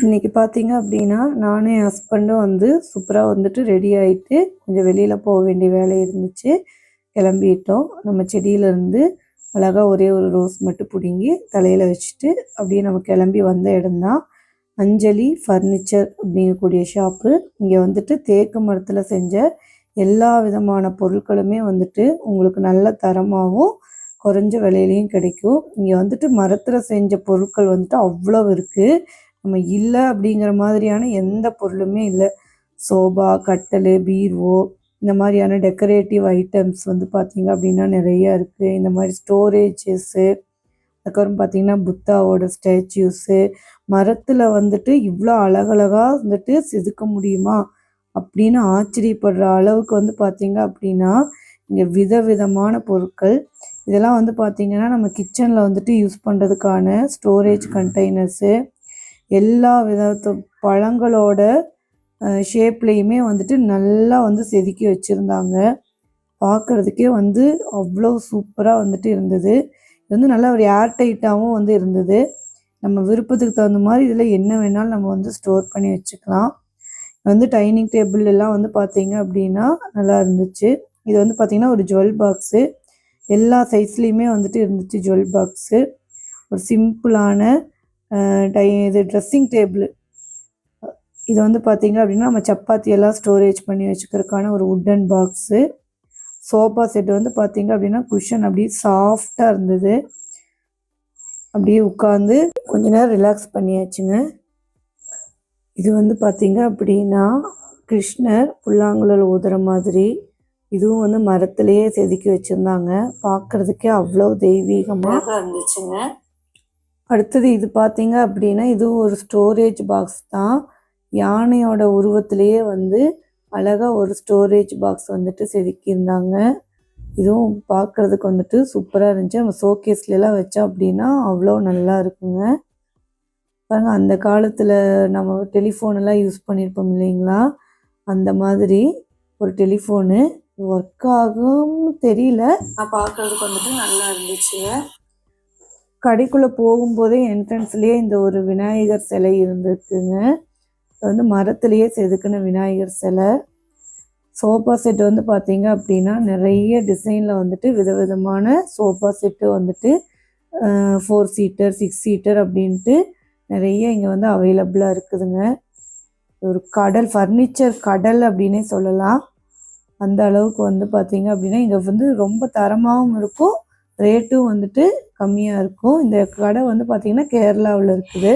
இன்னைக்கு பார்த்தீங்க அப்படின்னா, நானும் என் ஹஸ்பண்டும் வந்து சூப்பரா வந்துட்டு ரெடி ஆயிட்டு, கொஞ்சம் வெளியில போக வேண்டிய வேலை இருந்துச்சு. கிளம்பிட்டோம். நம்ம செடியிலருந்து அழகா ஒரே ஒரு ரோஸ் மட்டும் புடுங்கி தலையில வச்சுட்டு, அப்படியே நம்ம கிளம்பி வந்த இடம் தான் அஞ்சலி ஃபர்னிச்சர் அப்படிங்கக்கூடிய ஷாப்பு. இங்க வந்துட்டு தேக்கு மரத்தில செஞ்ச எல்லா விதமான பொருட்களுமே வந்துட்டு உங்களுக்கு நல்ல தரமாவும், குறைஞ்ச விலையிலயும் கிடைக்கும். இங்க வந்துட்டு மரத்தில செஞ்ச பொருட்கள் வந்துட்டு அவ்வளவு இருக்கு. நம்ம இல்ல அப்படிங்கிற மாதிரியான எந்த பொருளுமே இல்ல. சோபா, கட்டிலு, பீரோ இந்த மாதிரியான டெக்கரேட்டிவ் ஐட்டம்ஸ் வந்து பார்த்தீங்க அப்படின்னா நெறைய இருக்கு. இந்த மாதிரி ஸ்டோரேஜஸு, அதுக்கப்புறம் பார்த்தீங்கன்னா புத்தாவோட ஸ்டாச்சூஸு, மரத்தில வந்துட்டு இவ்வளோ அழகழகா வந்துட்டு செதுக்க முடியுமா? அப்படின்னு ஆச்சரியப்படுற அளவுக்கு வந்து பார்த்தீங்க அப்படின்னா, இங்க விதவிதமான பொருட்கள். இதெல்லாம் வந்து பார்த்தீங்கன்னா, நம்ம கிச்சன்ல வந்துட்டு யூஸ் பண்ணுறதுக்கான ஸ்டோரேஜ் கண்டெய்னர்ஸு, எல்லா விதத்து பழங்களோட ஷேப்லேயுமே வந்துட்டு நல்லா வந்து செதுக்கி வச்சுருந்தாங்க. பார்க்குறதுக்கே வந்து அவ்வளோ சூப்பராக வந்துட்டு இருந்தது. இது வந்து நல்லா ஒரு ஏர் டைட்டாகவும் வந்து இருந்தது. நம்ம விருப்பத்துக்கு தகுந்த மாதிரி இதில் என்ன வேணாலும் நம்ம வந்து ஸ்டோர் பண்ணி வச்சுக்கலாம். வந்து டைனிங் டேபிள் எல்லாம் வந்து பார்த்தீங்க அப்படின்னா நல்லா இருந்துச்சு. இது வந்து பார்த்தீங்கன்னா ஒரு ஜுவல் பாக்ஸு. எல்லா சைஸ்லேயுமே வந்துட்டு இருந்துச்சு ஜுவல் பாக்ஸு. ஒரு சிம்பிளான இது ட்ரெஸ்ஸிங் டேபிள். இது வந்து பார்த்தீங்க அப்படின்னா நம்ம சப்பாத்தி எல்லாம் ஸ்டோரேஜ் பண்ணி வச்சுக்கிறதுக்கான ஒரு வுட்டன் பாக்ஸு. சோஃபா செட் வந்து பார்த்தீங்க அப்படின்னா குஷன் அப்படியே சாஃப்டாக இருந்தது. அப்படியே உட்காந்து கொஞ்ச நேரம் ரிலாக்ஸ் பண்ணியாச்சுங்க. இது வந்து பார்த்தீங்க அப்படின்னா கிருஷ்ணர் புல்லாங்குழல் ஊதுற மாதிரி இதுவும் வந்து மரத்திலேயே செதுக்கி வச்சுருந்தாங்க. பார்க்குறதுக்கே அவ்வளோ தெய்வீகமாக இருந்துச்சுங்க. அடுத்தது இது பார்த்தீங்க அப்படின்னா இதுவும் ஒரு ஸ்டோரேஜ் பாக்ஸ் தான். யானையோட உருவத்திலேயே வந்து அழகாக ஒரு ஸ்டோரேஜ் பாக்ஸ் வந்துட்டு செதுக்கியிருந்தாங்க. இதுவும் பார்க்குறதுக்கு வந்துட்டு சூப்பராக இருந்துச்சு. நம்ம ஷோகேஸ்லாம் வச்சோம் அப்படின்னா அவ்வளோ நல்லா இருக்குங்க. பாருங்க, அந்த காலத்தில் நம்ம டெலிஃபோனெல்லாம் யூஸ் பண்ணியிருப்போம் இல்லைங்களா, அந்த மாதிரி ஒரு டெலிஃபோனு ஒர்க் ஆகும் தெரியல, நான் பார்க்குறதுக்கு வந்துட்டு நல்லா இருந்துச்சுங்க. கடைக்குள்ளே போகும்போதே என்ட்ரன்ஸ்லேயே இந்த ஒரு விநாயகர் சிலை இருந்துச்சுங்க. அது வந்து மரத்திலேயே செதுக்கின விநாயகர் சிலை. சோஃபா செட் வந்து பார்த்தீங்க அப்படின்னா நிறைய டிசைனில் வந்துட்டு விதவிதமான சோஃபா செட்டு வந்துட்டு 4 சீட்டர் 6 சீட்டர் அப்படின்ட்டு நிறைய இங்கே வந்து அவைலபிளாக இருக்குதுங்க. ஒரு கடல் ஃபர்னிச்சர் கடல் அப்படின்னே சொல்லலாம். அந்த அளவுக்கு வந்து பார்த்தீங்க அப்படின்னா இங்கே வந்து ரொம்ப தரமாகவும் இருக்கும், ரேட்டும் வந்துட்டு கம்மியாக இருக்கும். இந்த கடை வந்து பார்த்திங்கன்னா கேரளாவில் இருக்குது.